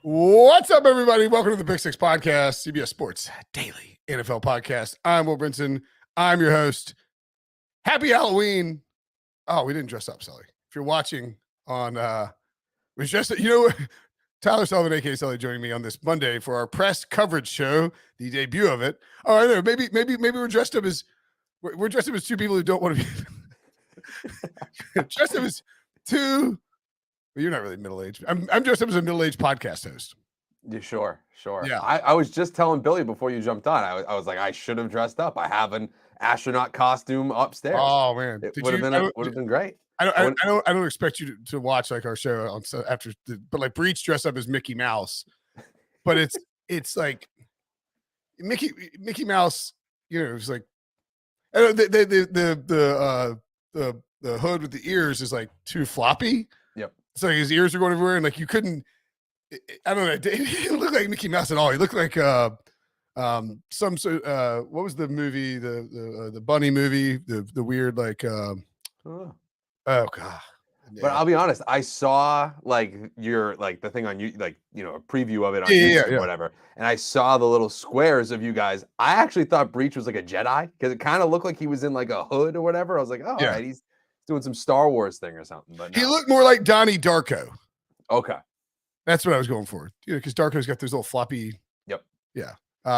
What's up, everybody? Welcome to the Big Six Podcast, CBS Sports Daily NFL Podcast. I'm Will Brinson. I'm your host. Happy Halloween. Oh, we didn't dress up, Sully. If you're watching on, we dressed, Tyler Sullivan, aka Sully, joining me on this Monday for our press coverage show, the debut of it. Oh, I know. Maybe we're dressed up as two people who don't want to be dressed up as two. Well, you're not really middle-aged. I'm dressed up as a middle-aged podcast host. Yeah, sure. Yeah. I was just telling Billy before you jumped on. I was like, I should have dressed up. I have an astronaut costume upstairs. Oh man, it would have been great. I don't expect you to watch like our show on after, but like Breach dressed up as Mickey Mouse, but it's like Mickey Mouse. It's like the hood with the ears is like too floppy. Yep. So like his ears are going everywhere, and like you couldn't. I don't know. It didn't look like Mickey Mouse at all. He looked like what was the movie, the bunny movie, the weird like oh god. Yeah. But I'll be honest, I saw like the thing on you, like, a preview of it on YouTube or whatever, and I saw the little squares of you guys. I actually thought Breach was like a Jedi because it kind of looked like he was in like a hood or whatever. I was like, oh, all right, he's doing some Star Wars thing or something. But no. He looked more like Donnie Darko. Okay. That's what I was going for. Because Darko's got those little floppy. Yep. Yeah.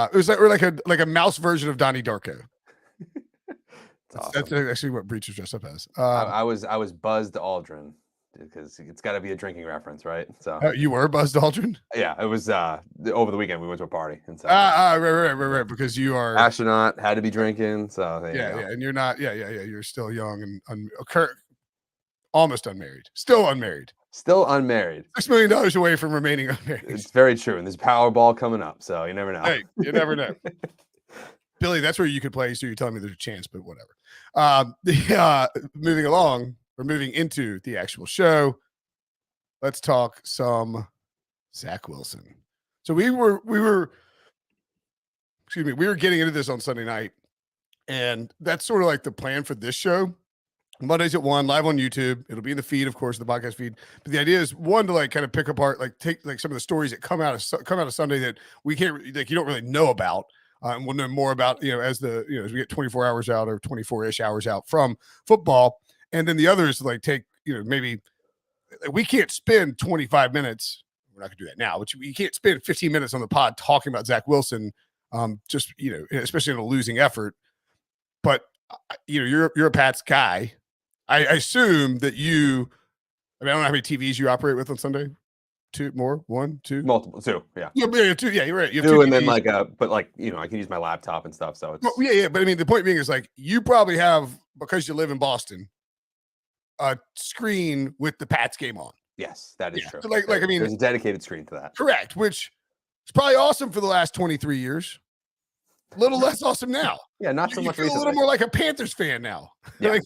It was like a mouse version of Donnie Darko. That's actually what Breach was dressed up as. I was Buzzed Aldrin because it's got to be a drinking reference, right? So you were Buzzed Aldrin? Yeah, it was over the weekend. We went to a party, and so right. Because you are astronaut, had to be drinking. So yeah, and you're not. Yeah. You're still young and almost unmarried. Still unmarried. $6 million away from remaining unmarried. It's very true. And there's Powerball coming up, so you never know. Hey, you never know. Billy, that's where you could play. So you're telling me there's a chance, but whatever. Moving along, or moving into the actual show, let's talk some Zach Wilson. So we were getting into this on Sunday night, and that's sort of like the plan for this show. Mondays at 1, live on YouTube. It'll be in the feed, of course, the podcast feed. But the idea is, one, to like kind of pick apart, like take like some of the stories that come out of Sunday that we can't, like, you don't really know about, and we'll know more about, as we get 24 hours out or 24-ish hours out from football. And then the other is to like take, maybe we can't spend 25 minutes. We're not gonna do that now, but you can't spend 15 minutes on the pod talking about Zach Wilson, just especially in a losing effort. But you're a Pats guy. I assume that I don't know how many TVs you operate with on Sunday. 2 more? 1, 2? Multiple. 2, yeah. Yeah, 2. Yeah, you're right. You have 2 2 and TVs. then but I can use my laptop and stuff. So it's yeah. But I mean, the point being is like you probably have, because you live in Boston, a screen with the Pats game on. Yes, that is true. So I mean, there's a dedicated screen to that. Correct, which is probably awesome for the last 23 years. A little less awesome now. Yeah, not so much. A little more like a Panthers fan now. Yeah.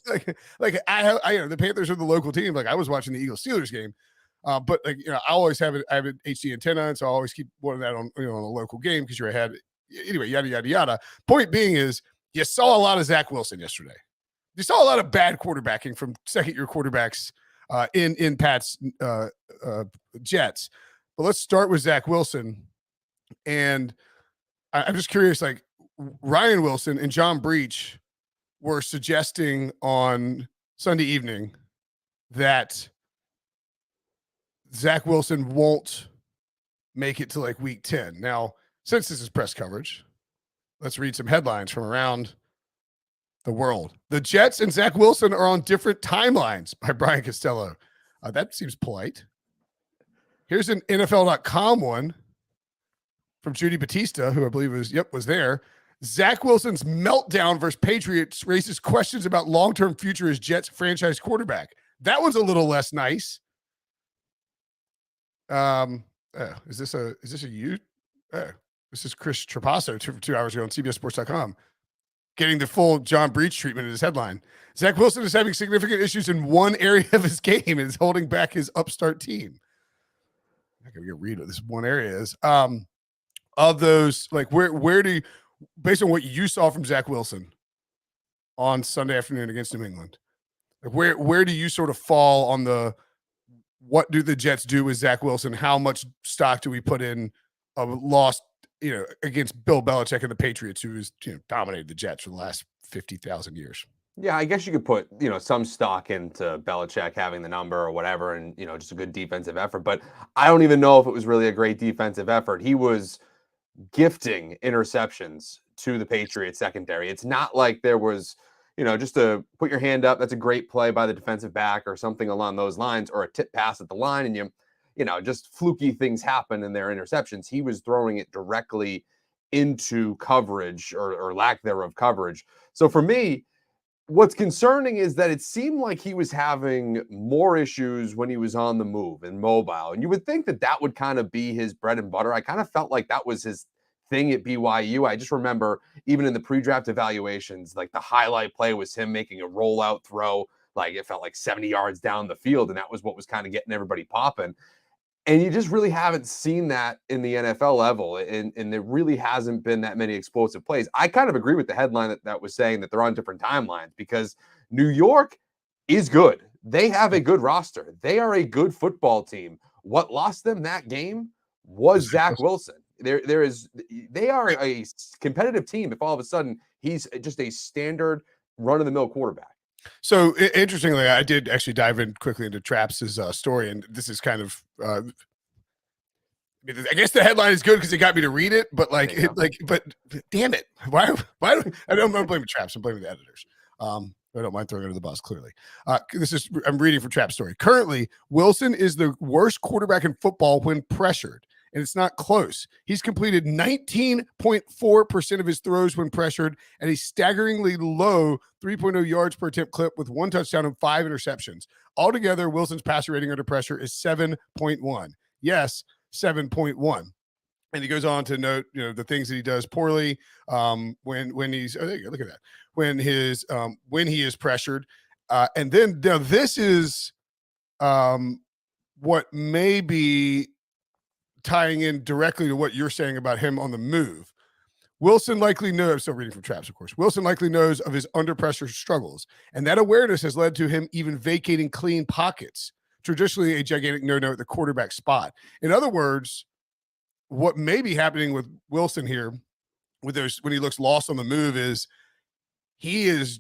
like I the Panthers are the local team. Like I was watching the Eagles Steelers game, but I always have I have an HD antenna, and so I always keep one of that on on a local game because you're ahead. Anyway, yada yada yada. Point being is, you saw a lot of Zach Wilson yesterday. You saw a lot of bad quarterbacking from second-year quarterbacks in Pat's Jets. But let's start with Zach Wilson, and I'm just curious, like. Ryan Wilson and John Breach were suggesting on Sunday evening that Zach Wilson won't make it to like week 10. Now, since this is press coverage, let's read some headlines from around the world. The Jets and Zach Wilson are on different timelines, by Brian Costello. That seems polite. Here's an NFL.com one from Judy Batista, who I believe was there. Zach Wilson's meltdown versus Patriots raises questions about long-term future as Jets franchise quarterback. That one's a little less nice. Is this a you? This is Chris Trapasso 2 hours ago on CBSSports.com, getting the full John Breach treatment in his headline. Zach Wilson is having significant issues in one area of his game and is holding back his upstart team. I gotta read what this one area is. Of those, like where do you, based on what you saw from Zach Wilson on Sunday afternoon against New England, like where do you sort of fall on the what do the Jets do with Zach Wilson? How much stock do we put in a loss, against Bill Belichick and the Patriots, who has dominated the Jets for the last 50,000 years? Yeah, I guess you could put, some stock into Belichick having the number or whatever and, just a good defensive effort. But I don't even know if it was really a great defensive effort. He was gifting interceptions to the Patriots secondary. It's not like there was, just to put your hand up, that's a great play by the defensive back or something along those lines, or a tip pass at the line, and just fluky things happen in their interceptions. He was throwing it directly into coverage or lack thereof coverage. So for me, what's concerning is that it seemed like he was having more issues when he was on the move and mobile. And you would think that that would kind of be his bread and butter. I kind of felt like that was his thing at BYU. I just remember even in the pre-draft evaluations, like the highlight play was him making a rollout throw. Like it felt like 70 yards down the field. And that was what was kind of getting everybody popping. And you just really haven't seen that in the NFL level. And there really hasn't been that many explosive plays. I kind of agree with the headline that was saying that they're on different timelines, because New York is good. They have a good roster. They are a good football team. What lost them that game was Zach Wilson. They are a competitive team if all of a sudden he's just a standard run-of-the-mill quarterback. So interestingly, I did actually dive in quickly into Traps' story, and this is kind of, I guess the headline is good because it got me to read it, but but damn it, why? I don't blame Traps. I'm blaming the editors. I don't mind throwing under the bus. Clearly, I'm reading from Traps' story. Currently, Wilson is the worst quarterback in football when pressured. And it's not close. He's completed 19.4% of his throws when pressured at a staggeringly low 3.0 yards per attempt clip with 1 touchdown and 5 interceptions. Altogether, Wilson's passer rating under pressure is 7.1. Yes, 7.1. And he goes on to note, the things that he does poorly when he's there you go, look at that. When he is pressured. And then now this is what may be tying in directly to what you're saying about him on the move. Wilson likely knows, I'm still reading from Traps, of course. Wilson likely knows of his under pressure struggles, and that awareness has led to him even vacating clean pockets, traditionally a gigantic no-no at the quarterback spot. In other words, what may be happening with Wilson here, with those when he looks lost on the move, is he is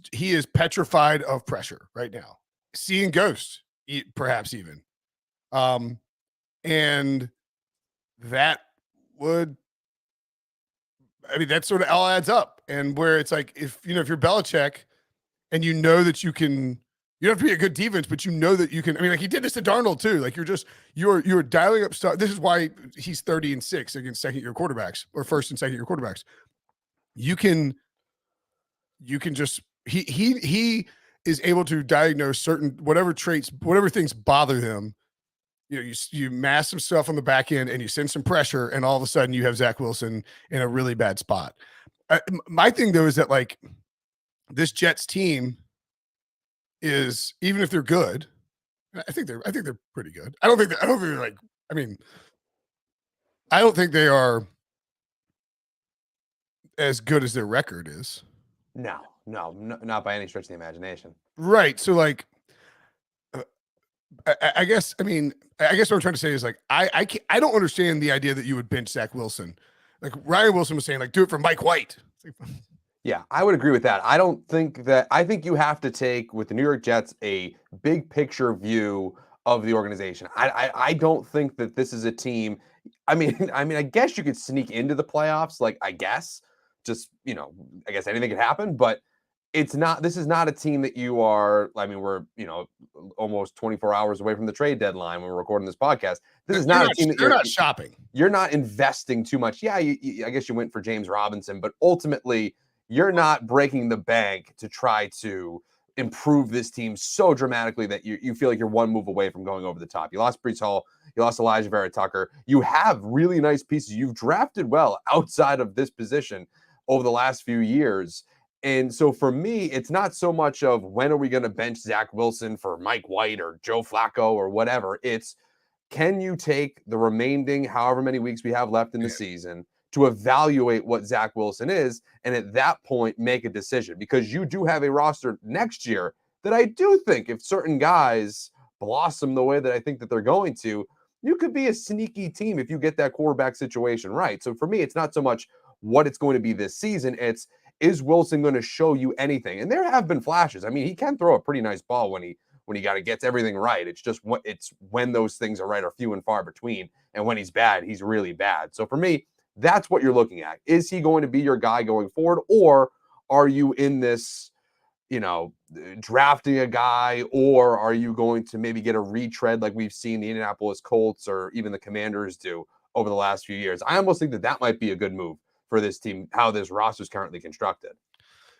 petrified of pressure right now, seeing ghosts, perhaps even, and that that sort of all adds up. And where it's like, if you're Belichick and that you don't have to be a good defense, but that you can, like he did this to Darnold too. Like you're dialing up stuff. This is why he's 30-6 against second-year quarterbacks or first and second-year quarterbacks. You can just, he is able to diagnose certain, whatever traits, whatever things bother them. You mask some stuff on the back end and you send some pressure, and all of a sudden you have Zach Wilson in a really bad spot. My thing though is that like this Jets team is, even if they're good, I think they're pretty good. I don't think they're like, I don't think they are as good as their record is. No, not by any stretch of the imagination. Right. So like, I guess what I'm trying to say is like I don't understand the idea that you would bench Zach Wilson. Like Ryan Wilson was saying, like do it for Mike White. Yeah, I would agree with that. I think you have to take with the New York Jets a big picture view of the organization. I don't think that this is a team. I guess you could sneak into the playoffs. Like I guess anything could happen, but this is not a team that you are, we're, almost 24 hours away from the trade deadline when we're recording this podcast. This is not a team that you're not shopping. You're not investing too much. Yeah, I guess you went for James Robinson, but ultimately you're not breaking the bank to try to improve this team so dramatically that you feel like you're one move away from going over the top. You lost Breece Hall. You lost Elijah Vera Tucker. You have really nice pieces. You've drafted well outside of this position over the last few years. And so for me, it's not so much of when are we going to bench Zach Wilson for Mike White or Joe Flacco or whatever. It's, can you take the remaining however many weeks we have left in the season to evaluate what Zach Wilson is, and at that point make a decision? Because you do have a roster next year that I do think if certain guys blossom the way that I think that they're going to, you could be a sneaky team if you get that quarterback situation right. So for me, it's not so much what it's going to be this season. It's, is Wilson going to show you anything? And there have been flashes. I mean, he can throw a pretty nice ball when he gets everything right. It's just when those things are right are few and far between. And when he's bad, he's really bad. So for me, that's what you're looking at. Is he going to be your guy going forward? Or are you in this, drafting a guy, or are you going to maybe get a retread like we've seen the Indianapolis Colts or even the Commanders do over the last few years? I almost think that might be a good move for this team, how this roster is currently constructed.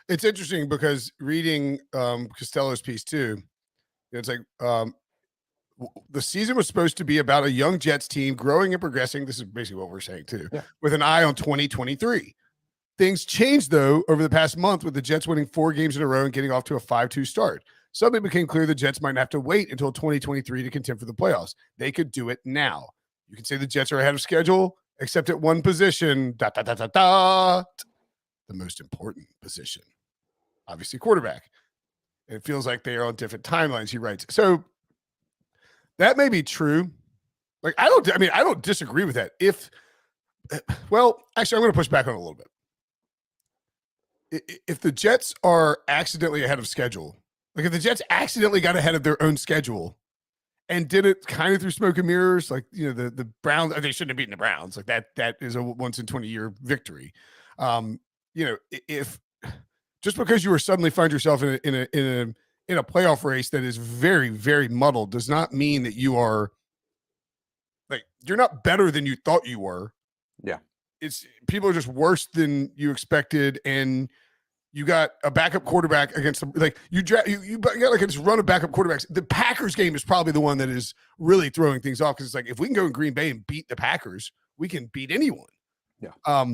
It's interesting because reading Costello's piece too, it's like the season was supposed to be about a young Jets team growing and progressing. This is basically what we're saying too, with an eye on 2023. Things changed, though, over the past month with the Jets winning 4 games in a row and getting off to a 5-2 start. Suddenly became clear the Jets might have to wait until 2023 to contend for the playoffs. They could do it now. You can say the Jets are ahead of schedule, except at one position, the most important position, obviously quarterback. It feels like they are on different timelines, he writes. So that may be true. Like, I don't disagree with that. Well, actually, I'm going to push back on it a little bit. If the Jets are accidentally ahead of schedule, like if the Jets accidentally got ahead of their own schedule and did it kind of through smoke and mirrors, like, the Browns, they shouldn't have beaten the Browns. Like that is a once in 20-year victory. If just because you suddenly find yourself in a playoff race that is very, very muddled does not mean that you're not better than you thought you were. Yeah. People are just worse than you expected, and you got a backup quarterback against them. Like you got like this run of backup quarterbacks. The Packers game is probably the one that is really throwing things off, because it's like, if we can go in Green Bay and beat the Packers, we can beat anyone. Yeah.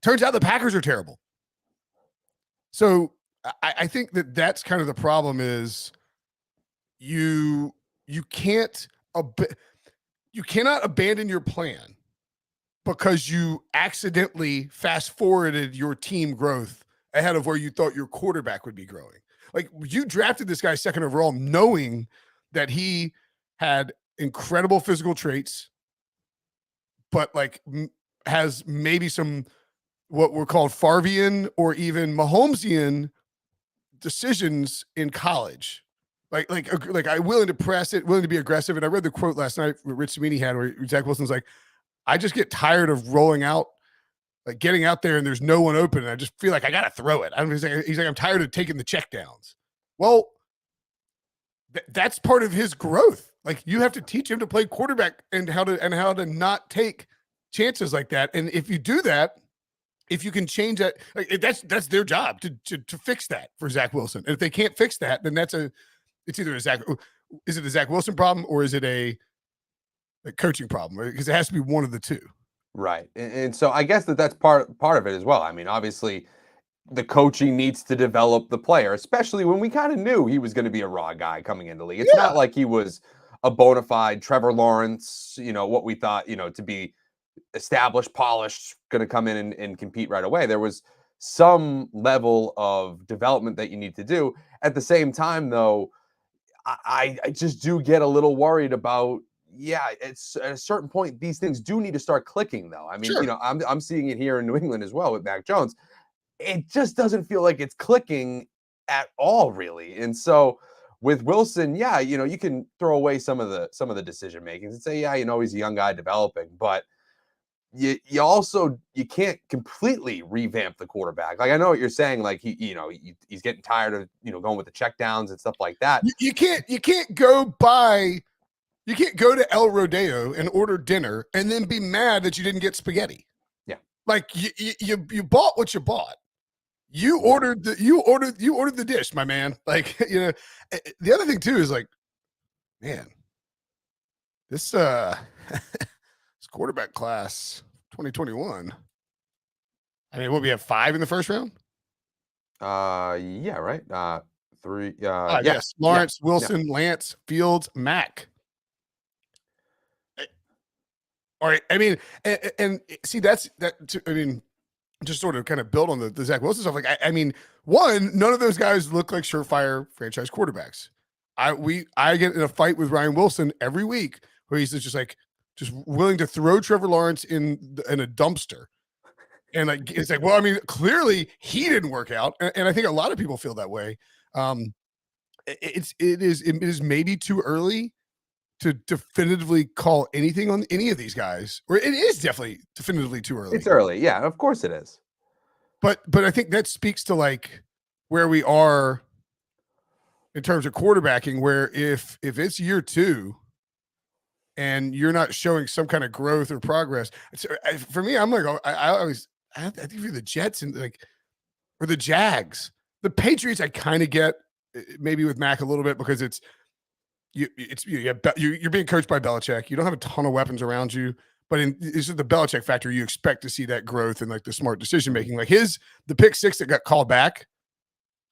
Turns out the Packers are terrible. So I think that's kind of the problem is you cannot abandon your plan because you accidentally fast forwarded your team growth ahead of where you thought your quarterback would be growing. Like, you drafted this guy second overall, knowing that he had incredible physical traits, but like has maybe some what were called Favrean or even Mahomesian decisions in college. Like I'm willing to press it, willing to be aggressive. And I read the quote last night Rich Cimini had where Zach Wilson's like, I just get tired of rolling out, like getting out there and there's no one open. And I just feel like I got to throw it. He's like, I'm tired of taking the checkdowns. Well, that's part of his growth. Like, you have to teach him to play quarterback and how to not take chances like that. And if you do that, if you can change that, like, that's their job to fix that for Zach Wilson. And if they can't fix that, then it's either is it a Zach Wilson problem, or is it a coaching problem? Right? Because it has to be one of the two. Right. And so I guess that's part of it as well. I mean, obviously the coaching needs to develop the player, especially when we kind of knew he was going to be a raw guy coming into the league. It's not like he was a bona fide Trevor Lawrence, what we thought, to be established, polished, going to come in and compete right away. There was some level of development that you need to do. At the same time, though, I just do get a little worried about, it's at a certain point, these things do need to start clicking, though. I mean, Sure. I'm seeing it here in New England as well with Mac Jones. It just doesn't feel like it's clicking at all, really. And so with Wilson, you can throw away some of the decision makings and say, he's a young guy developing, but you can't completely revamp the quarterback. Like, I know what you're saying. Like, he's getting tired of going with the checkdowns and stuff like that. You can't go to El Rodeo and order dinner and then be mad that you didn't get spaghetti. Yeah, like you bought what you bought. You ordered the dish, my man. Like, the other thing too is like, man, this this quarterback class 2021. I mean, what, we have 5 in the first round? Yeah, right. 3. Yes, Lawrence, Wilson, Lance, Fields, Mac. All right. I mean, and see, I mean, just sort of kind of build on the Zach Wilson stuff. Like, I mean, one, none of those guys look like surefire franchise quarterbacks. I get in a fight with Ryan Wilson every week where he's just willing to throw Trevor Lawrence in a dumpster. And like, it's like, well, I mean, clearly he didn't work out. And I think a lot of people feel that way. It is maybe too early to definitively call anything on any of these guys, or it is definitely definitively too early. It's early. Yeah, of course it is. But I think that speaks to like where we are in terms of quarterbacking, where if it's year 2 and you're not showing some kind of growth or progress, for me, I'm like, I think for the Jets and like, or the Jags, the Patriots, I kind of get maybe with Mac a little bit because you're being coached by Belichick. You don't have a ton of weapons around you, but this is the Belichick factor. You expect to see that growth and like the smart decision making. Like the pick 6 that got called back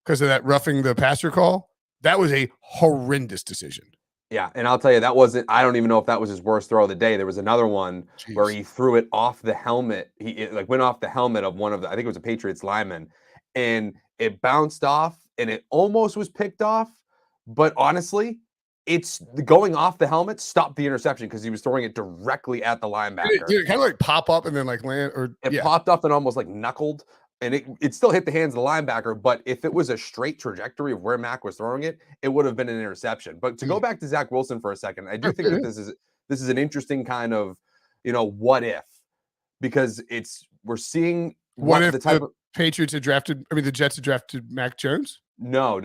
because of that roughing the passer call, that was a horrendous decision. Yeah, and I'll tell you, that wasn't, I don't even know if that was his worst throw of the day. There was another one where he threw it off the helmet. It went off the helmet of one of the, I think it was a Patriots lineman, and it bounced off and it almost was picked off. But honestly, it's going off the helmet stopped the interception because he was throwing it directly at the linebacker. Did it kind of like pop up and then like land, or it popped up and almost like knuckled, and it still hit the hands of the linebacker. But if it was a straight trajectory of where Mac was throwing it, it would have been an interception. But to go back to Zach Wilson for a second, I do think that this is an interesting kind of, what if, because we're seeing what if the type of Patriots had drafted, the Jets had drafted Mac Jones? No.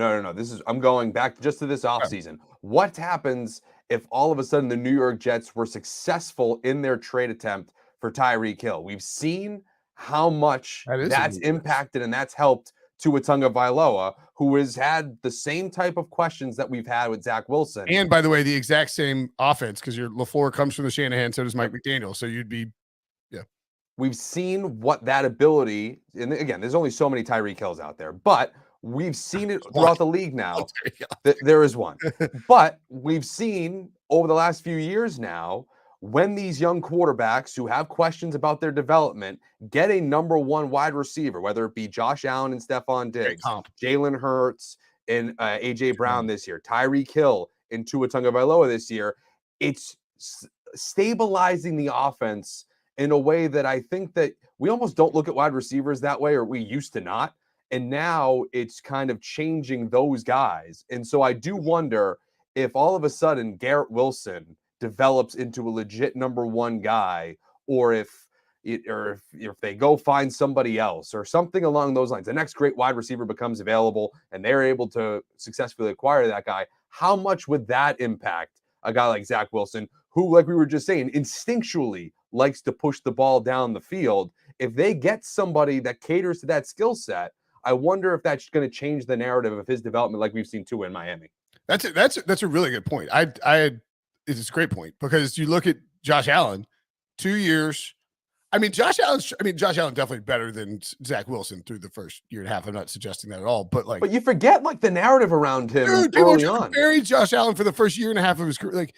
I'm going back just to this offseason. What happens if all of a sudden the New York Jets were successful in their trade attempt for Tyreek Hill? We've seen how much that's impacted and that's helped Tua Tagovailoa, who has had the same type of questions that we've had with Zach Wilson. And by the way, the exact same offense, because your LaFleur comes from the Shanahan, so does Mike McDaniels. So you'd be, We've seen what that ability, and again, there's only so many Tyreek Hills out there, but we've seen it throughout the league now. There is one. But we've seen over the last few years now, when these young quarterbacks who have questions about their development get a number 1 wide receiver, whether it be Josh Allen and Stephon Diggs, Jalen Hurts and A.J. Brown this year, Tyreek Hill and Tua Tagovailoa this year, it's stabilizing the offense in a way that I think that we almost don't look at wide receivers that way, or we used to not. And now it's kind of changing those guys. And so I do wonder if all of a sudden Garrett Wilson develops into a legit number 1 guy, or if they go find somebody else or something along those lines, the next great wide receiver becomes available and they're able to successfully acquire that guy. How much would that impact a guy like Zach Wilson, who, like we were just saying, instinctually likes to push the ball down the field? If they get somebody that caters to that skill set, I wonder if that's going to change the narrative of his development, like we've seen Tua in Miami. That's a really good point. It's a great point, because you look at Josh Allen, 2 years. Josh Allen definitely better than Zach Wilson through the first year and a half. I'm not suggesting that at all, but you forget like the narrative around him early on. Buried Josh Allen for the first year and a half of his career. Like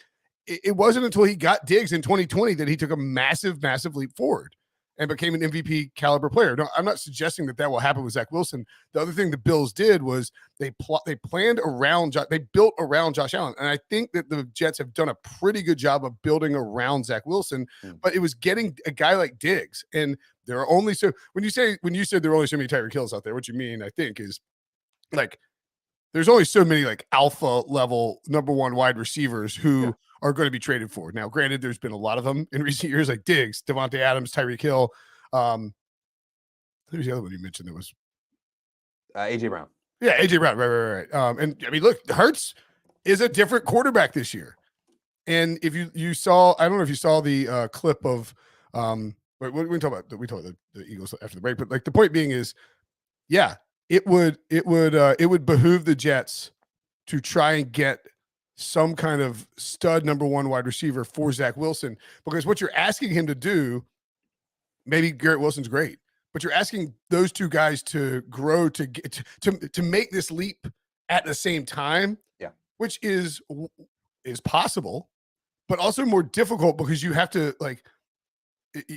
it wasn't until he got Diggs in 2020 that he took a massive leap forward and became an MVP caliber player. No, I'm not suggesting that will happen with Zach Wilson. The other thing the Bills did was they built around Josh Allen. And I think that the Jets have done a pretty good job of building around Zach Wilson, but it was getting a guy like Diggs. And there are only when you said there are only so many Tyreek Hills out there, what you mean, I think, is like, there's only so many like alpha level number 1 wide receivers who are going to be traded for. Now, granted, there's been a lot of them in recent years, like Diggs, Devontae Adams, Tyreek Hill. Who's the other one you mentioned that was A.J. Brown? Yeah, A.J. Brown, right. And look, Hurts is a different quarterback this year. And if you saw, I don't know if you saw the clip of what we talk about. We talk about the Eagles after the break, but like the point being is, it would behoove the Jets to try and get some kind of stud number 1 wide receiver for Zach Wilson, because what you're asking him to do, maybe Garrett Wilson's great, but you're asking those 2 guys to grow to make this leap at the same time, which is possible, but also more difficult, because you have to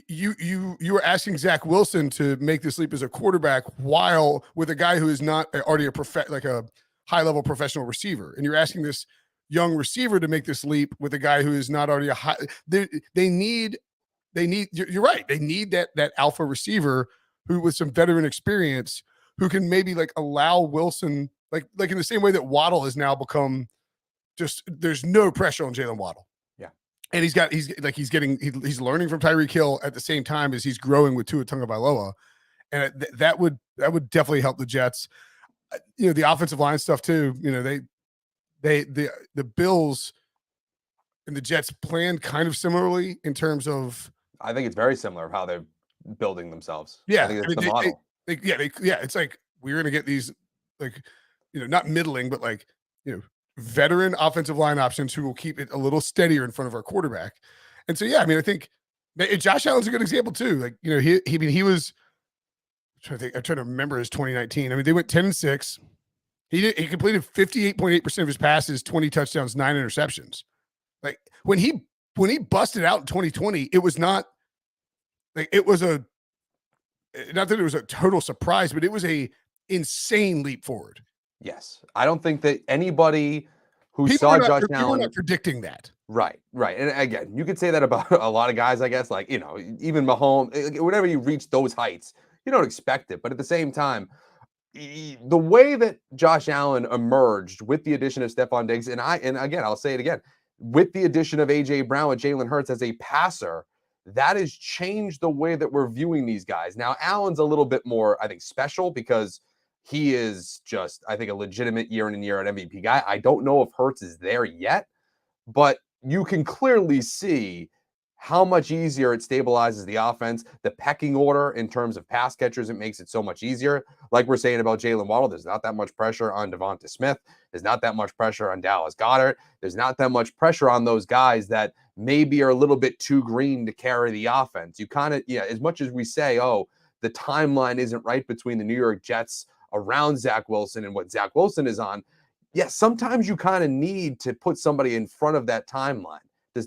you are asking Zach Wilson to make this leap as a quarterback while with a guy who is not already a high-level professional receiver. And you're asking this young receiver to make this leap with a guy who is not already a high. They need. You're right. They need that alpha receiver who, with some veteran experience, who can maybe like allow Wilson, like in the same way that Waddle has now become just. There's no pressure on Jalen Waddle. Yeah, and he's learning from Tyreek Hill at the same time as he's growing with Tua Tagovailoa, and that would definitely help the Jets. The offensive line stuff too. The Bills and the Jets planned kind of similarly in terms of. I think it's very similar of how they're building themselves. Yeah, I think it's the model. It's like we're gonna get these like not middling, but like veteran offensive line options who will keep it a little steadier in front of our quarterback. And so I mean, I think Josh Allen's a good example too. Like he was. I'm trying to remember his 2019. I mean, they went 10-6. He completed 58.8% of his passes, 20 touchdowns, 9 interceptions. Like when he busted out in 2020, it was not like it was not that it was a total surprise, but it was a insane leap forward. Yes. I don't think that anybody who saw Josh Allen were not predicting that. Right. And again, you could say that about a lot of guys, I guess, like, even Mahomes, whenever you reach those heights, you don't expect it. But at the same time, the way that Josh Allen emerged with the addition of Stephon Diggs, and again, I'll say it again, with the addition of A.J. Brown with Jalen Hurts as a passer, that has changed the way that we're viewing these guys. Now, Allen's a little bit more, I think, special because he is just, I think, a legitimate year in and year out MVP guy. I don't know if Hurts is there yet, but you can clearly see how much easier it stabilizes the offense, the pecking order in terms of pass catchers. It makes it so much easier. Like we're saying about Jalen Waddle, there's not that much pressure on Devonta Smith. There's not that much pressure on Dallas Goedert. There's not that much pressure on those guys that maybe are a little bit too green to carry the offense. You kind of, as much as we say, oh, the timeline isn't right between the New York Jets around Zach Wilson and what Zach Wilson is on. Yes, sometimes you kind of need to put somebody in front of that timeline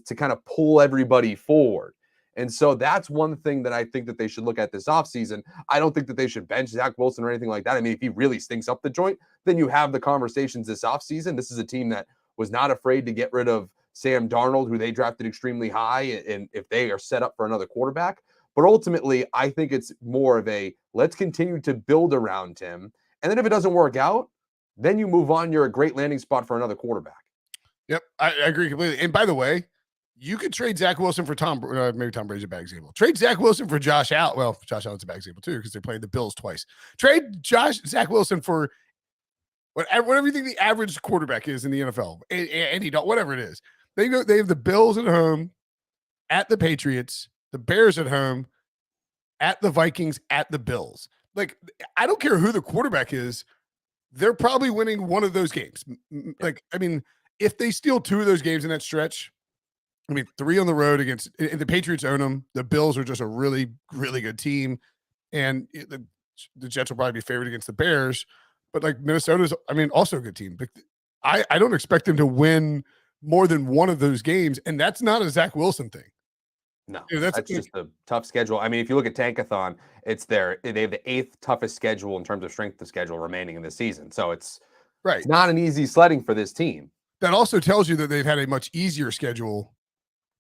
to kind of pull everybody forward. And so that's one thing that I think that they should look at this offseason. I don't think that they should bench Zach Wilson or anything like that. I mean, if he really stinks up the joint, then you have the conversations this offseason. This is a team that was not afraid to get rid of Sam Darnold, who they drafted extremely high, and if they are set up for another quarterback. But ultimately, I think it's more of a let's continue to build around him. And then if it doesn't work out, then you move on. You're a great landing spot for another quarterback. Yep, I agree completely. And by the way, you could trade Zach Wilson for maybe Tom Brady's a bad example. Trade Zach Wilson for Josh Allen. Well, Josh Allen's a bad example too because they played the Bills twice. Trade Zach Wilson for whatever you think the average quarterback is in the NFL. Andy Dalton, whatever it is. They have the Bills at home, at the Patriots, the Bears at home, at the Vikings, at the Bills. Like, I don't care who the quarterback is. They're probably winning one of those games. Like, I mean, if they steal 2 of those games in that stretch, I mean, 3 on the road against the Patriots own them. The Bills are just a really, really good team. And the Jets will probably be favored against the Bears. But like Minnesota's, I mean, also a good team. But I don't expect them to win more than one of those games. And that's not a Zach Wilson thing. No, that's just a tough schedule. I mean, if you look at Tankathon, they have the 8th toughest schedule in terms of strength of schedule remaining in the season. So it's not an easy sledding for this team. That also tells you that they've had a much easier schedule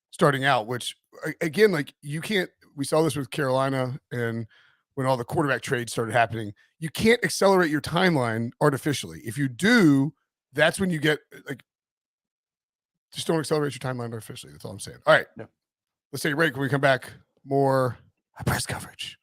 starting out, which again, like we saw this with Carolina and when all the quarterback trades started happening, you can't accelerate your timeline artificially. If you do, that's when you get just don't accelerate your timeline artificially. That's all I'm saying. All right. No. Let's take a break. When we come back, more press coverage.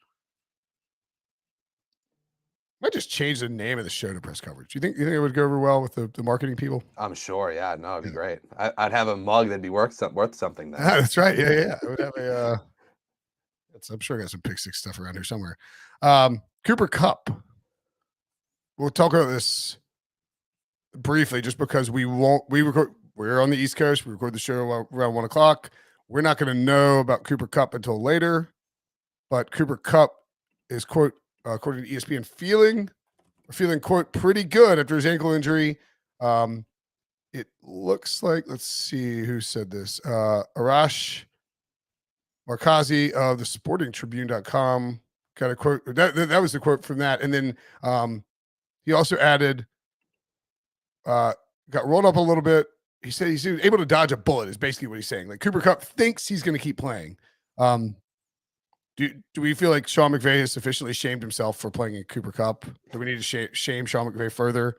Might just change the name of the show to press coverage. You think it would go over well with the marketing people? I'm sure. Yeah, no, it'd be great. I'd have a mug that'd be worth something. Then. That's right. Yeah. I would have I'm sure I got some Pick Six stuff around here somewhere. Cooper Kupp. We'll talk about this briefly, just because we're on the East Coast. We record the show around 1:00. We're not going to know about Cooper Kupp until later, but Cooper Kupp is, quote, according to ESPN, feeling, quote, pretty good after his ankle injury. It looks like, let's see who said this. Arash Markazi of the sportingtribune.com got a quote. That was the quote from that. And then he also added, got rolled up a little bit. He said he's able to dodge a bullet is basically what he's saying. Like Cooper Kupp thinks he's going to keep playing. Do we feel like Sean McVay has sufficiently shamed himself for playing in Cooper Kupp? Do we need to shame Sean McVay further?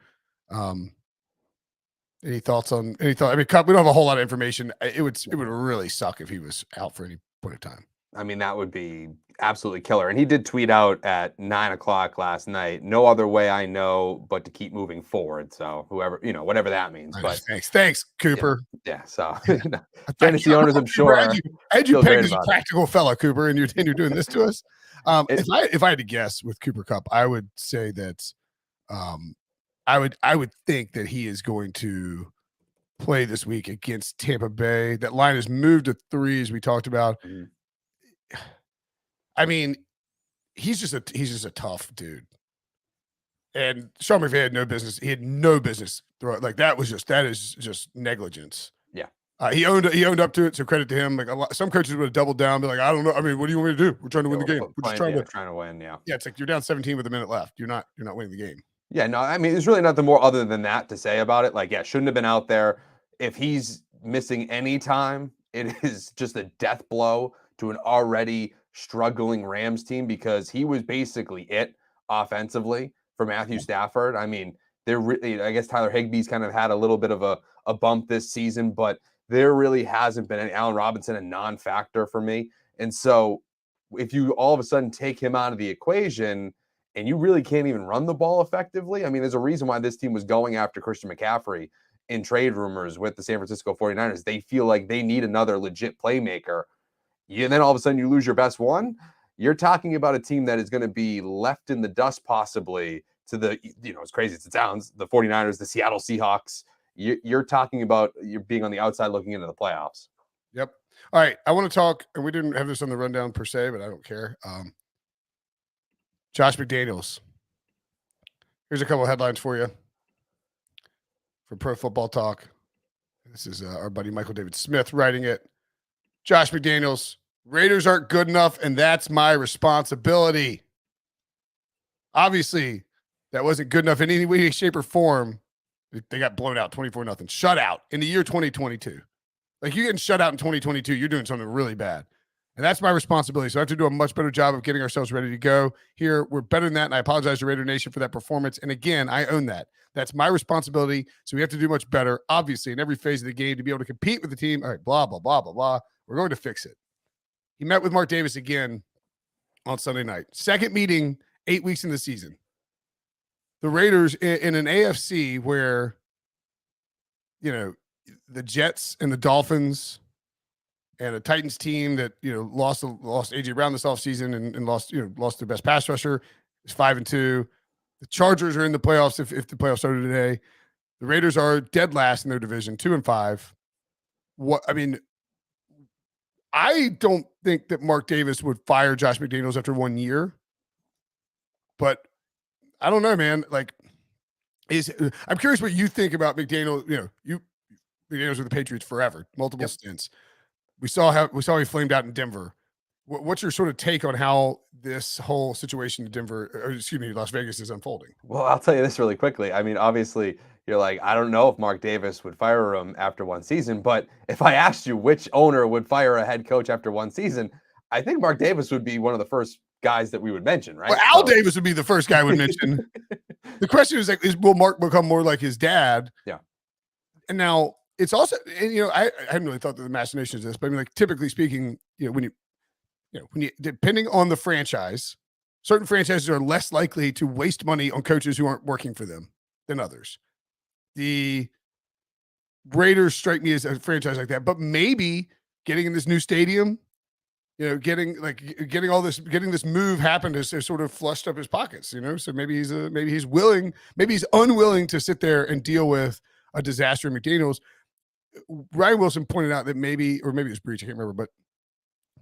Any thoughts on any thought? I mean, Kupp, we don't have a whole lot of information. It would really suck if he was out for any point of time. I mean, that would be absolutely killer. And he did tweet out at 9:00 last night, no other way I know but to keep moving forward. So whoever, whatever that means. But thanks, Cooper. Yeah. So fantasy owners, I'm sure. I had you pegged as a practical fella, Cooper, and you're doing this to us. If I had to guess with Cooper Kupp, I would say that I would think that he is going to play this week against Tampa Bay. That line has moved to 3, as we talked about. Mm-hmm. I mean, he's just a tough dude. And Sean McVay had no business. He had no business throwing like that. That is just negligence. Yeah. He owned up to it. So credit to him. Like some coaches would have doubled down, be like, I don't know. I mean, what do you want me to do? We're trying to win the game. We're just trying to win. Yeah. Yeah. It's like you're down 17 with a minute left. You're not winning the game. Yeah. No, I mean, there's really nothing more other than that to say about it. Like, yeah, shouldn't have been out there. If he's missing any time, it is just a death blow to an already struggling Rams team, because he was basically it offensively for Matthew Stafford. I mean, I guess Tyler Higbee's kind of had a little bit of a bump this season, but there really hasn't been any. Allen Robinson, a non-factor for me. And so if you all of a sudden take him out of the equation and you really can't even run the ball effectively, I mean, there's a reason why this team was going after Christian McCaffrey in trade rumors with the San Francisco 49ers. They feel like they need another legit playmaker. And then all of a sudden you lose your best one. You're talking about a team that is going to be left in the dust possibly to the, as crazy as it sounds, the 49ers, the Seattle Seahawks. You're talking about you're being on the outside looking into the playoffs. Yep. All right. I want to talk, and we didn't have this on the rundown per se, but I don't care. Josh McDaniels. Here's a couple of headlines for you for Pro Football Talk. This is our buddy Michael David Smith writing it. Josh McDaniels, Raiders aren't good enough, and that's my responsibility. Obviously, that wasn't good enough in any way, shape, or form. They got blown out 24-0. Shut out in the year 2022. Like, you're getting shut out in 2022, you're doing something really bad. And that's my responsibility. So I have to do a much better job of getting ourselves ready to go here. We're better than that, and I apologize to Raider Nation for that performance. And again, I own that. That's my responsibility. So we have to do much better, obviously, in every phase of the game to be able to compete with the team. All right, blah, blah, blah, blah, blah. We're going to fix it. He met with Mark Davis again on Sunday night. Second meeting, 8 weeks in the season. The Raiders in an AFC where, the Jets and the Dolphins and a Titans team that, lost A.J. Brown this offseason and lost their best pass rusher is 5-2. The Chargers are in the playoffs if the playoffs started today. The Raiders are dead last in their division, 2-5. I don't think that Mark Davis would fire Josh McDaniels after 1 year, but I don't know, man. Like, I'm curious what you think about McDaniel. McDaniels with the Patriots forever, multiple stints. We saw he flamed out in Denver. What's your sort of take on how this whole situation in Las Vegas is unfolding? Well, I'll tell you this really quickly. I mean, obviously, you're like, I don't know if Mark Davis would fire him after one season, but if I asked you which owner would fire a head coach after one season, I think Mark Davis would be one of the first guys that we would mention, right? Well, Al Davis would be the first guy I would mention. The question is, like, will Mark become more like his dad? Yeah. And now it's also, and I hadn't really thought that the machinations of this, but I mean, like, typically speaking, when you depending on the franchise, certain franchises are less likely to waste money on coaches who aren't working for them than others. The Raiders strike me as a franchise like that, but maybe getting in this new stadium, getting this move happened has sort of flushed up his pockets, so maybe he's unwilling to sit there and deal with a disaster in McDaniels. Ryan Wilson pointed out that maybe it was Breach, I can't remember, but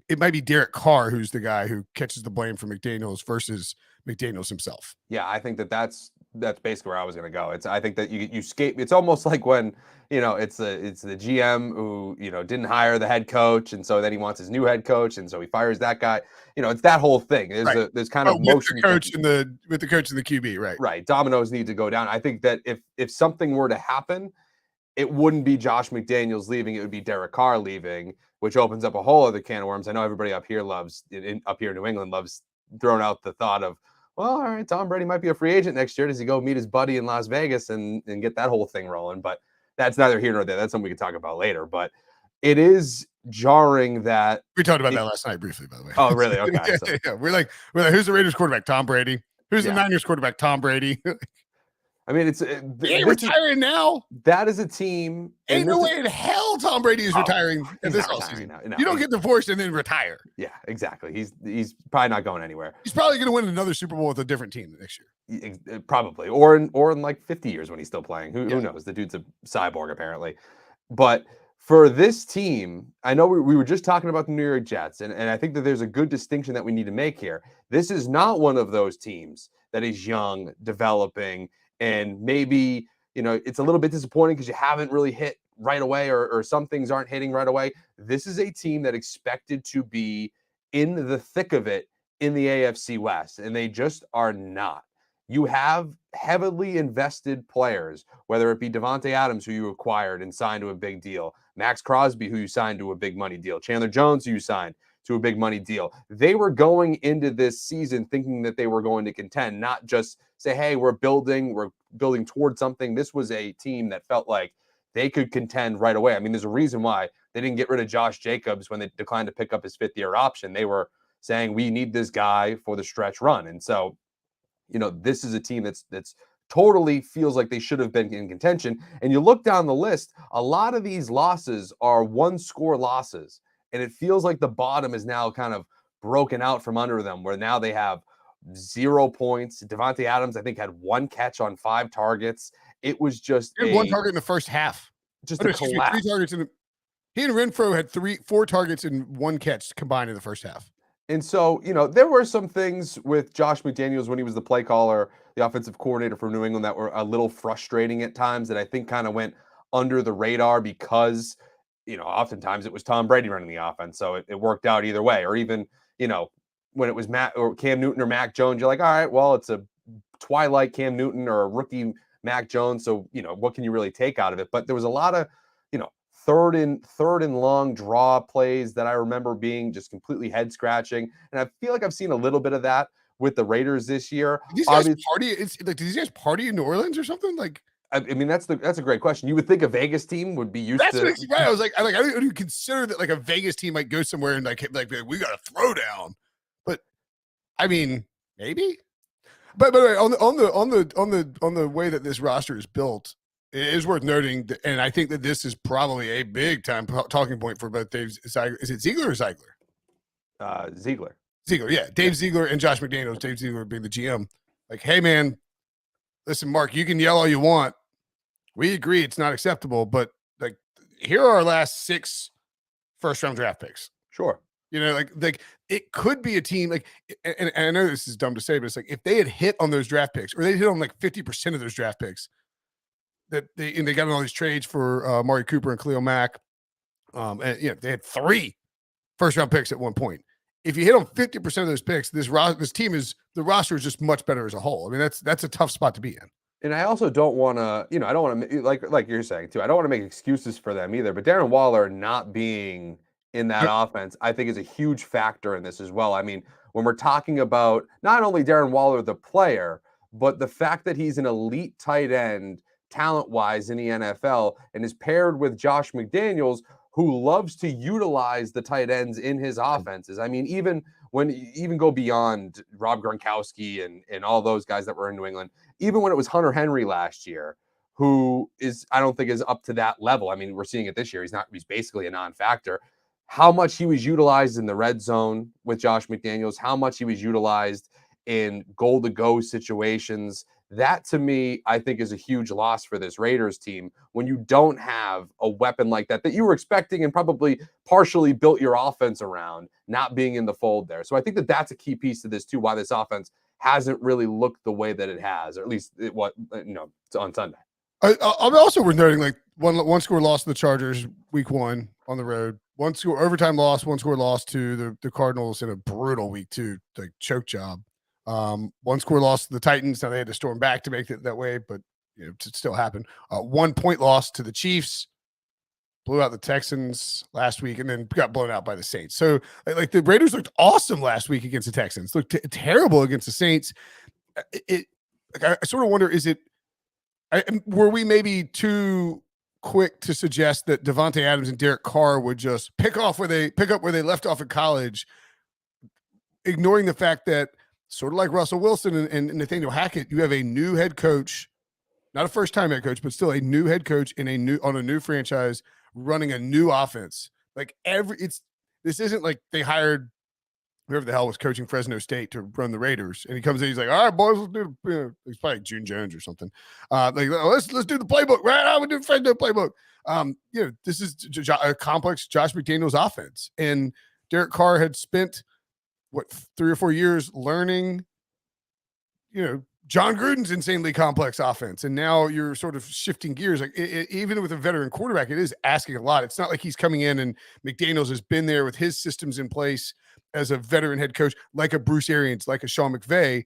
it might be Derek Carr who's the guy who catches the blame for McDaniels versus McDaniels himself. Yeah, I think that's that's basically where I was going to go. I think that you skate. It's almost like when it's the GM who didn't hire the head coach, and so then he wants his new head coach, and so he fires that guy. It's that whole thing. There's kind of motion with the coach and the QB, right? Right. Dominoes need to go down. I think that if something were to happen, it wouldn't be Josh McDaniels leaving. It would be Derek Carr leaving, which opens up a whole other can of worms. I know everybody up here in New England loves throwing out the thought of, well, all right, Tom Brady might be a free agent next year. Does he go meet his buddy in Las Vegas and get that whole thing rolling? But that's neither here nor there. That's something we can talk about later. But it is jarring that we talked about that last night briefly, by the way. Oh, really? Okay. Yeah. We're like, who's the Raiders quarterback? Tom Brady. Who's the Niners quarterback? Tom Brady. I mean, he ain't retiring now. That is a team. Ain't no way in hell Tom Brady is retiring in this offseason. No, you don't get divorced and then retire. Yeah, exactly. He's probably not going anywhere. He's probably going to win another Super Bowl with a different team next year. Probably, or in like 50 years when he's still playing. Who knows? The dude's a cyborg apparently. But for this team, I know we were just talking about the New York Jets, and I think that there's a good distinction that we need to make here. This is not one of those teams that is young, developing, and maybe it's a little bit disappointing because you haven't really hit right away, or some things aren't hitting right away. This is a team that expected to be in the thick of it in the AFC West, and they just are not. You have heavily invested players, whether it be Devontae Adams, who you acquired and signed to a big deal, Max Crosby, who you signed to a big money deal, Chandler Jones, who you signed to a big money deal. They were going into this season thinking that they were going to contend, not just say, hey, we're building towards something. This was a team that felt like they could contend right away. I mean, there's a reason why they didn't get rid of Josh Jacobs when they declined to pick up his fifth-year option. They were saying, we need this guy for the stretch run. And so, this is a team that's totally feels like they should have been in contention. And you look down the list, a lot of these losses are one-score losses. And it feels like the bottom is now kind of broken out from under them, where now they have 0 points. Devontae Adams, I think, had 1 catch on 5 targets. It was just one target in the first half. Just a collapse. 3 targets he and Renfro had 4 targets and 1 catch combined in the first half. And so, there were some things with Josh McDaniels when he was the play caller, the offensive coordinator for New England, that were a little frustrating at times, that I think kind of went under the radar because, oftentimes it was Tom Brady running the offense. So it worked out either way. Or even, when it was Matt or Cam Newton or Mac Jones, you're like, all right, well, it's a twilight Cam Newton or a rookie Mac Jones. So, what can you really take out of it? But there was a lot of, third and long draw plays that I remember being just completely head scratching. And I feel like I've seen a little bit of that with the Raiders this year. Did these guys party? It's like, did these guys party in New Orleans or something? Like, I mean, that's a great question. You would think a Vegas team would be used to. Right. I was like, I don't even consider that like a Vegas team might go somewhere and like we got a throwdown. But I mean, maybe. But on the way that this roster is built, it is worth noting that, and I think that this is probably a big time talking point for both Dave Ziegler. Is it Ziegler or Ziegler? Ziegler. Ziegler, yeah. Dave Ziegler and Josh McDaniels. Dave Ziegler being the GM. Like, hey man, listen, Mark, you can yell all you want. We agree it's not acceptable, but like, here are our last 6 first-round draft picks. Sure. Like it could be a team like, and I know this is dumb to say, but it's like if they had hit on those draft picks, or they hit on like 50% of those draft picks, that they got in all these trades for Amari Cooper and Khalil Mack. And they had 3 first-round picks at one point. If you hit on 50% of those picks, this team the roster is just much better as a whole. I mean, that's a tough spot to be in. And I also don't want to, I don't want to, like you're saying too, I don't want to make excuses for them either. But Darren Waller not being in that offense, I think, is a huge factor in this as well. I mean, when we're talking about not only Darren Waller, the player, but the fact that he's an elite tight end, talent-wise, in the NFL, and is paired with Josh McDaniels, who loves to utilize the tight ends in his offenses. I mean, even go beyond Rob Gronkowski and all those guys that were in New England, even when it was Hunter Henry last year, who I don't think is up to that level. I mean, we're seeing it this year. He's basically a non-factor. How much he was utilized in the red zone with Josh McDaniels, how much he was utilized in goal-to-go situations. That, to me, I think is a huge loss for this Raiders team when you don't have a weapon like that you were expecting and probably partially built your offense around, not being in the fold there. So I think that that's a key piece to this too, why this offense hasn't really looked the way that it has, or at least it's on Sunday. I'm also worth noting, like one score loss to the Chargers week 1 on the road, one score overtime loss, one score loss to the Cardinals in a brutal week 2, like choke job. One score loss to the Titans. Now they had to storm back to make it that way, but it still happened. 1 point loss to the Chiefs, blew out the Texans last week, and then got blown out by the Saints. So like the Raiders looked awesome last week against the Texans, looked terrible against the Saints. I sort of wonder, were we maybe too quick to suggest that Davante Adams and Derek Carr would just pick up where they left off in college, ignoring the fact that, sort of like Russell Wilson and Nathaniel Hackett, you have a new head coach, not a first-time head coach, but still a new head coach on a new franchise running a new offense. Like this isn't like they hired whoever the hell was coaching Fresno State to run the Raiders, and he comes in, he's like, all right, boys, let's do it's probably June Jones or something. Let's do the playbook, right? I would do the Fresno playbook. This is a complex Josh McDaniels offense, and Derek Carr had spent 3 or 4 years learning, John Gruden's insanely complex offense, and now you're sort of shifting gears. Like even with a veteran quarterback, it is asking a lot. It's not like he's coming in and McDaniels has been there with his systems in place as a veteran head coach, like a Bruce Arians, like a Sean McVay.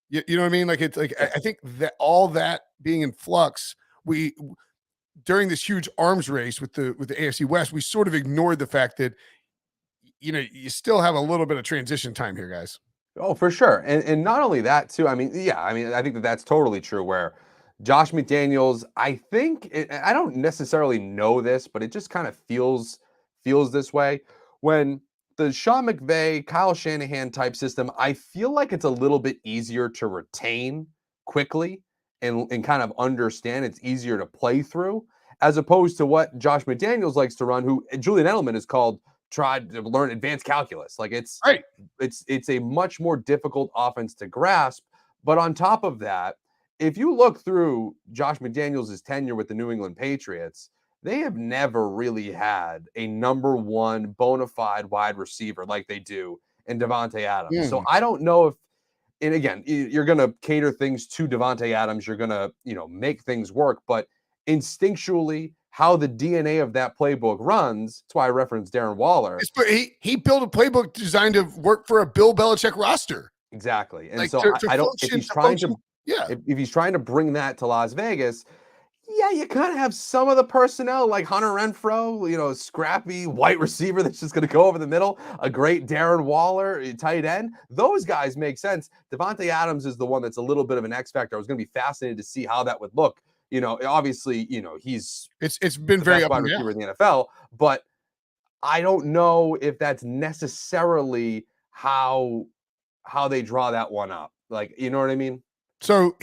You know what I mean? Like it's like I think that all that being in flux, we during this huge arms race with the AFC West, we sort of ignored the fact that you still have a little bit of transition time here, guys. Oh, for sure. And not only that, too. I mean, I think that's totally true, where Josh McDaniels, I don't necessarily know this, but it just kind of feels this way. When the Sean McVay, Kyle Shanahan type system, I feel like it's a little bit easier to retain quickly and kind of understand. It's easier to play through, as opposed to what Josh McDaniels likes to run, who Julian Edelman has tried to learn advanced calculus. Like it's a much more difficult offense to grasp. But on top of that, if you look through Josh McDaniels' tenure with the New England Patriots, they have never really had a number one bona fide wide receiver like they do in Davante Adams. So I don't know if, and again, you're going to cater things to Davante Adams. You're going to, make things work. But instinctually, how the DNA of that playbook runs, that's why I referenced Darren Waller. He built a playbook designed to work for a Bill Belichick roster. Exactly. And so I don't, if he's trying to bring that to Las Vegas, you kind of have some of the personnel like Hunter Renfrow, scrappy white receiver that's just going to go over the middle, a great Darren Waller, tight end. Those guys make sense. Davante Adams is the one that's a little bit of an X factor. I was going to be fascinated to see how that would look. Obviously, it's been very up and down in the NFL, but I don't know if that's necessarily how they draw that one up. Like, you know what I mean? So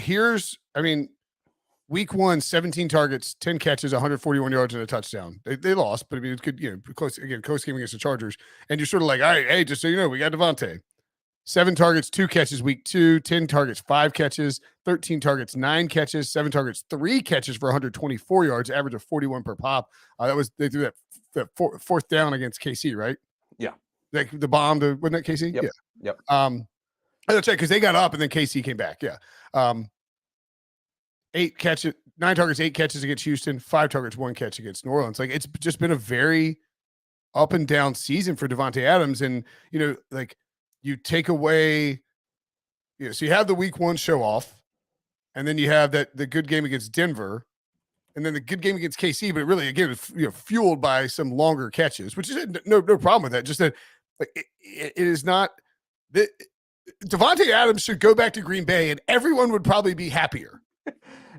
week 1, 17 targets, 10 catches, 141 yards and a touchdown. They lost, but I mean, it's good, close game against the Chargers. And you're sort of like, all right, hey, just so you know, we got Davante. 7 targets, 2 catches week 2, 10 targets, 5 catches, 13 targets, 9 catches, 7 targets, 3 catches for 124 yards, average of 41 per pop. They threw that fourth down against KC, right? Yeah. Like the bomb wasn't that KC? Yep. Yeah. Yep. That's right, because they got up and then KC came back. Yeah. 9 targets, 8 catches against Houston, 5 targets, 1 catch against New Orleans. Like it's just been a very up and down season for Davante Adams. And, you take away, so you have the week 1 show off, and then you have the good game against Denver, and then the good game against KC, but really, again, fueled by some longer catches, which is no problem with that. Just that it is not that Davante Adams should go back to Green Bay and everyone would probably be happier.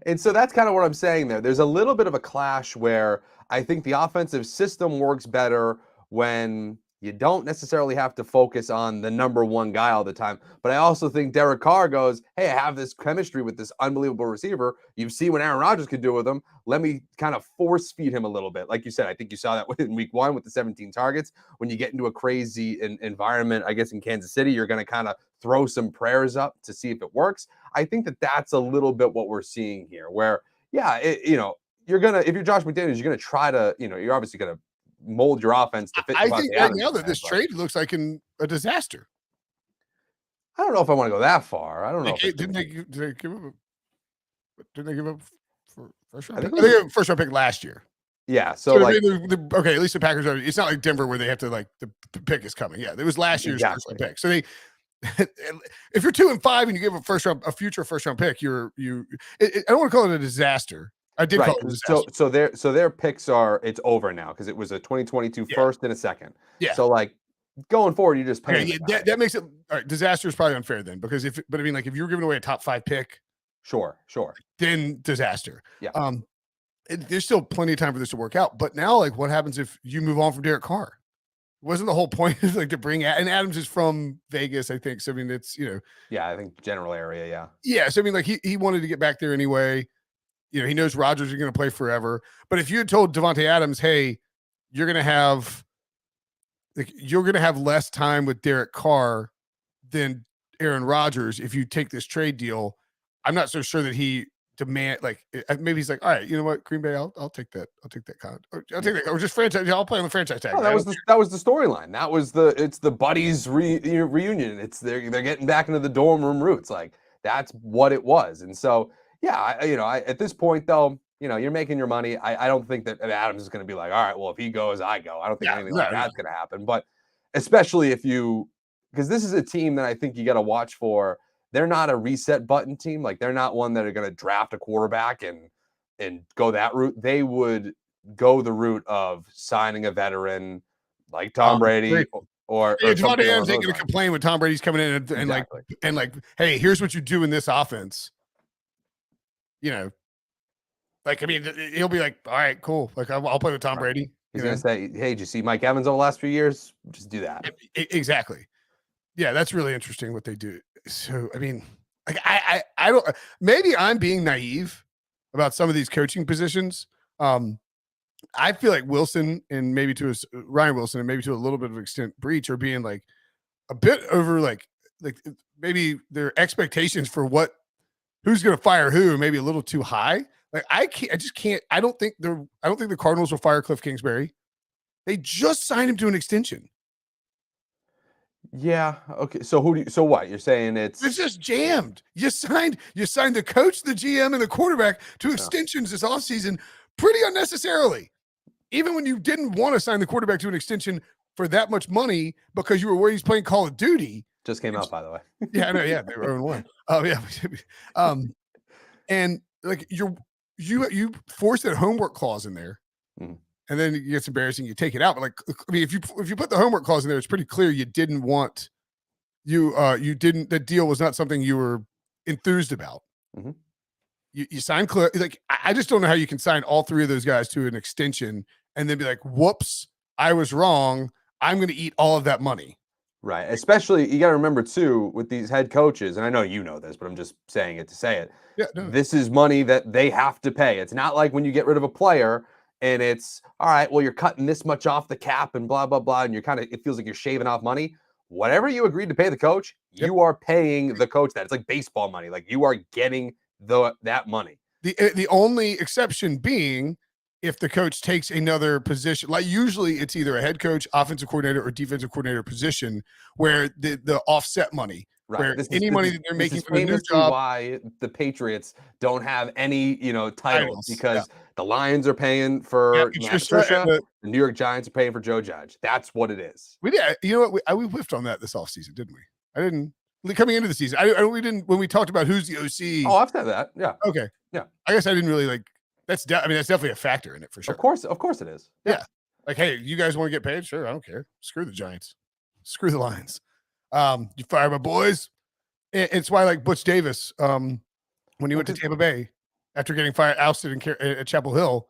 And so that's kind of what I'm saying there. There's a little bit of a clash where I think the offensive system works better when you don't necessarily have to focus on the number one guy all the time. But I also think Derek Carr goes, hey, I have this chemistry with this unbelievable receiver. You've seen what Aaron Rodgers could do with him. Let me kind of force feed him a little bit. Like you said, I think you saw that in week 1 with the 17 targets. When you get into a crazy environment, I guess in Kansas City, you're going to kind of throw some prayers up to see if it works. I think that that's a little bit what we're seeing here where, you're going to, if you're Josh McDaniels, you're going to try to, you're obviously going to mold your offense to fit. I think right now that this trade looks like a disaster. I don't know if I want to go that far. I don't know if it's Didn't they give up? Didn't they give up for first round I pick? think I think they gave up first round pick last year. yeah. So So like okay, at least the Packers are. It's not like Denver where they have to like the pick is coming. Yeah, it was last year's first round pick. So they, if you're 2-5 and you give a future first round pick, I don't want to call it a disaster. I did call it a disaster. So their picks are it's over now because it was a 2022 first and a second. Yeah. So like going forward, you're just paying. Yeah, that makes it all right. Disaster is probably unfair then because but I mean, like if you were giving away a top 5 pick, sure, then disaster. Yeah. There's still plenty of time for this to work out. But now, like, what happens if you move on from Derek Carr? Wasn't the whole point like to bring and Adams is from Vegas, I think. So I mean, it's yeah, I think general area, yeah. So I mean, like he wanted to get back there anyway. He knows Rodgers is going to play forever. But if you had told Devontae Adams, hey, you're going to have less time with Derek Carr than Aaron Rodgers if you take this trade deal, I'm not so sure that he maybe he's like, all right, you know what, Green Bay, I'll take that. I'll take that I'll take that. Or just franchise. I'll play on the franchise tag. Oh, that was the storyline. It's the buddies reunion. They're getting back into the dorm room roots. Like that's what it was. And so yeah, I at this point though, you're making your money. I don't think that Adams is going to be like, all right, well if he goes, I go. I don't think anything like that's going to happen. But especially because this is a team that I think you got to watch for. They're not a reset button team. Like they're not one that are going to draft a quarterback and go that route. They would go the route of signing a veteran like Tom Brady or Devontae Adams ain't going to complain when Tom Brady's coming in and like, hey, here's what you do in this offense. Like I mean, he'll be like, all right, cool. Like I'll play with Tom Brady. He's going to say, hey, did you see Mike Evans over the last few years? Just do that. Exactly. Yeah, that's really interesting what they do. So, I mean, like I don't. Maybe I'm being naive about some of these coaching positions. I feel like Wilson and maybe Ryan Wilson and maybe to a little bit of extent Breach are being like a bit over like maybe their expectations for who's going to fire who maybe a little too high. Like I just can't. I don't think the Cardinals will fire Cliff Kingsbury. They just signed him to an extension. Yeah. Okay. So what? You're saying it's just jammed. You signed the coach, the GM, and the quarterback to extensions this offseason pretty unnecessarily. Even when you didn't want to sign the quarterback to an extension for that much money because you were worried he's playing Call of Duty. Just came out, by the way. Yeah, I know. Yeah, they were 0-1. Oh yeah. And like you force that homework clause in there. Mm. And then it gets embarrassing. You take it out, but like, I mean, if you put the homework clause in there, it's pretty clear you didn't want that deal was not something you were enthused about. Mm-hmm. You signed like I just don't know how you can sign all three of those guys to an extension and then be like, whoops, I was wrong. I'm going to eat all of that money. Right. Especially you got to remember too with these head coaches, and I know you know this, but I'm just saying it to say it. Yeah, no. This is money that they have to pay. It's not like when you get rid of a player. And it's all right. Well, you're cutting this much off the cap and blah, blah, blah. And it feels like you're shaving off money. Whatever you agreed to pay the coach, you are paying the coach that. It's like baseball money. Like you are getting that money. The only exception being if the coach takes another position, like usually it's either a head coach, offensive coordinator, or defensive coordinator position where the offset money. Right. Where money that they're making from the new job. Why the Patriots don't have any, titles because the Lions are paying for Matt Patricia, the New York Giants are paying for Joe Judge. That's what it is. We did. You know what? We whiffed on that this offseason, didn't we? I didn't. Coming into the season, we didn't. When we talked about who's the OC. Oh, I've said that. Yeah. Okay. Yeah. I guess I didn't really like. That's definitely a factor in it for sure. Of course it is. Yeah. Like, hey, you guys want to get paid? Sure, I don't care. Screw the Giants. Screw the Lions. You fire my boys. It's why, like Butch Davis, when he went to Tampa Bay after getting ousted at Chapel Hill,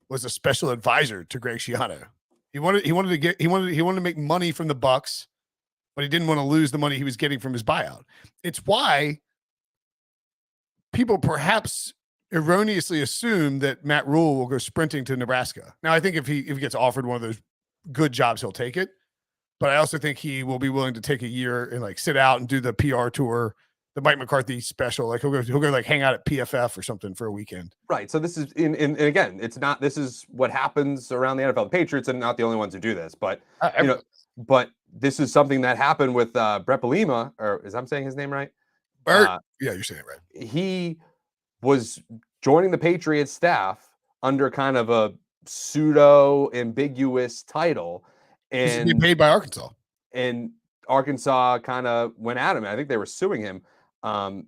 was a special advisor to Greg Schiano. He wanted to make money from the Bucks, but he didn't want to lose the money he was getting from his buyout. It's why people perhaps erroneously assume that Matt Rule will go sprinting to Nebraska. Now, I think if he gets offered one of those good jobs, he'll take it. But I also think he will be willing to take a year and like sit out and do the PR tour, the Mike McCarthy special. Like he'll go like hang out at PFF or something for a weekend. Right. So this is and again, it's not. This is what happens around the NFL. The Patriots are not the only ones who do this, but But this is something that happened with Brett Bielema, or I'm saying his name right? Yeah, you're saying it right. He was joining the Patriots staff under kind of a pseudo ambiguous title, He's being and paid by Arkansas. And Arkansas kind of went at him. I think they were suing him.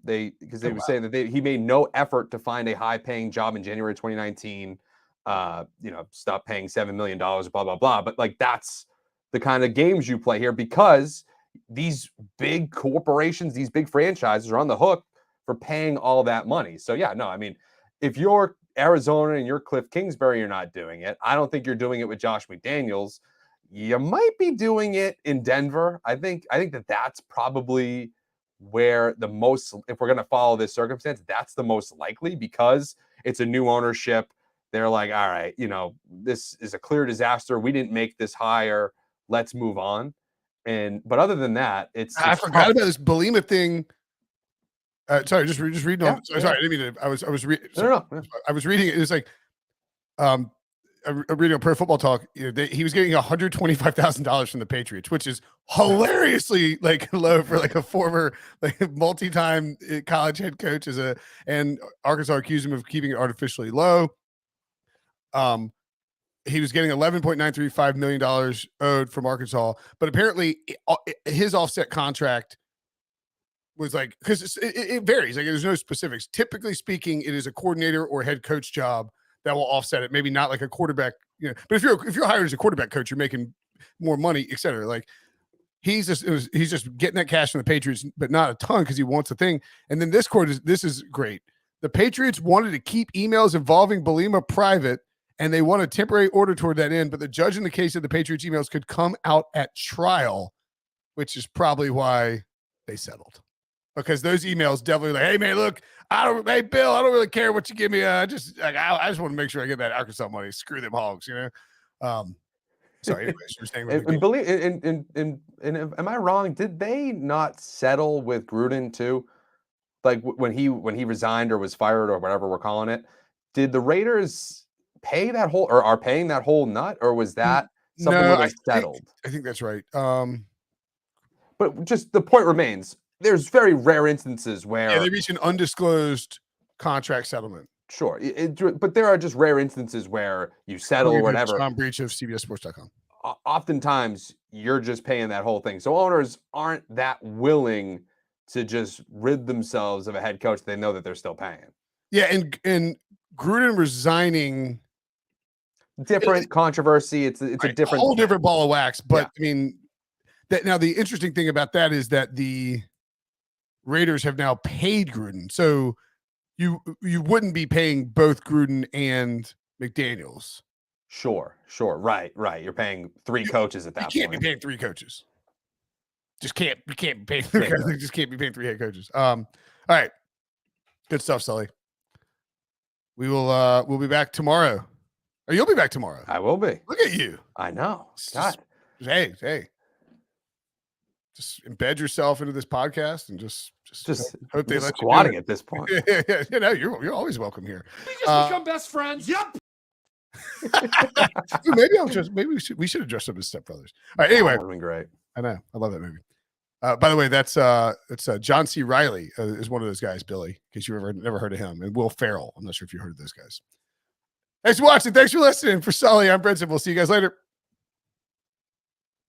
They were saying that he made no effort to find a high-paying job in January 2019. Stop paying $7 million, blah blah blah. But like that's the kind of games you play here because these big corporations, these big franchises are on the hook for paying all that money. So yeah, no, I mean, if you're Arizona and you're Cliff Kingsbury, you're not doing it. I don't think you're doing it with Josh McDaniels. You might be doing it in Denver. I think that's probably where the most, if we're going to follow this circumstance, that's the most likely because it's a new ownership. They're like, all right, this is a clear disaster. We didn't make this hire. Let's move on. But other than that, I forgot about this Bielema thing. Sorry, just reading on. Sorry, I didn't mean to. I was reading it. It's like, I'm reading on Pro Football Talk. He was getting $125,000 from the Patriots, which is hilariously like low for like a former like multi-time college head coach. And Arkansas accused him of keeping it artificially low. He was getting $11.935 million owed from Arkansas, but apparently his offset contract was like, because it varies. Like there's no specifics. Typically speaking, it is a coordinator or head coach job that will offset it. Maybe not like a quarterback, but if you're hired as a quarterback coach, you're making more money, et cetera. Like he's just getting that cash from the Patriots, but not a ton because he wants a thing. And then this is great. The Patriots wanted to keep emails involving Bielema private, and they want a temporary order toward that end, but the judge in the case of the Patriots emails could come out at trial, which is probably why they settled. Because those emails definitely like, hey man, look, hey Bill, I don't really care what you give me. I just want to make sure I get that Arkansas money. Screw them hogs, Sorry, anyways, you're saying and am I wrong? Did they not settle with Gruden too? Like when he resigned or was fired or whatever we're calling it, did the Raiders pay that whole or are paying that whole nut, or was that something where they settled? I think that's right. But just the point remains. There's very rare instances where they reach an undisclosed contract settlement. Sure, but there are just rare instances where you settle or whatever. On breach of CBSSports.com. Oftentimes, you're just paying that whole thing. So owners aren't that willing to just rid themselves of a head coach they know that they're still paying. Yeah, and Gruden resigning, different controversy. It's a different whole different ball of wax. But I mean, that now the interesting thing about that is that the Raiders have now paid Gruden, so you wouldn't be paying both Gruden and McDaniels. Sure, right. You're paying three coaches at that point. You can't be paying three coaches. You can't be paying three coaches. Just can't be paying three head coaches. All right, good stuff, Sully. We'll be back tomorrow. Or you'll be back tomorrow. I will be. Look at you. I know. God. Hey. Just embed yourself into this podcast and just hope they let squatting you at this point. Yeah, you're always welcome here. We just become best friends. Yep. Maybe we should have dressed up as stepbrothers. All right. Anyway, that would have been great. I know. I love that movie. By the way, that's John C. Reilly is one of those guys, Billy, in case you've never heard of him, and Will Ferrell. I'm not sure if you heard of those guys. Thanks for watching. Thanks for listening. For Sully, I'm Brinson. We'll see you guys later.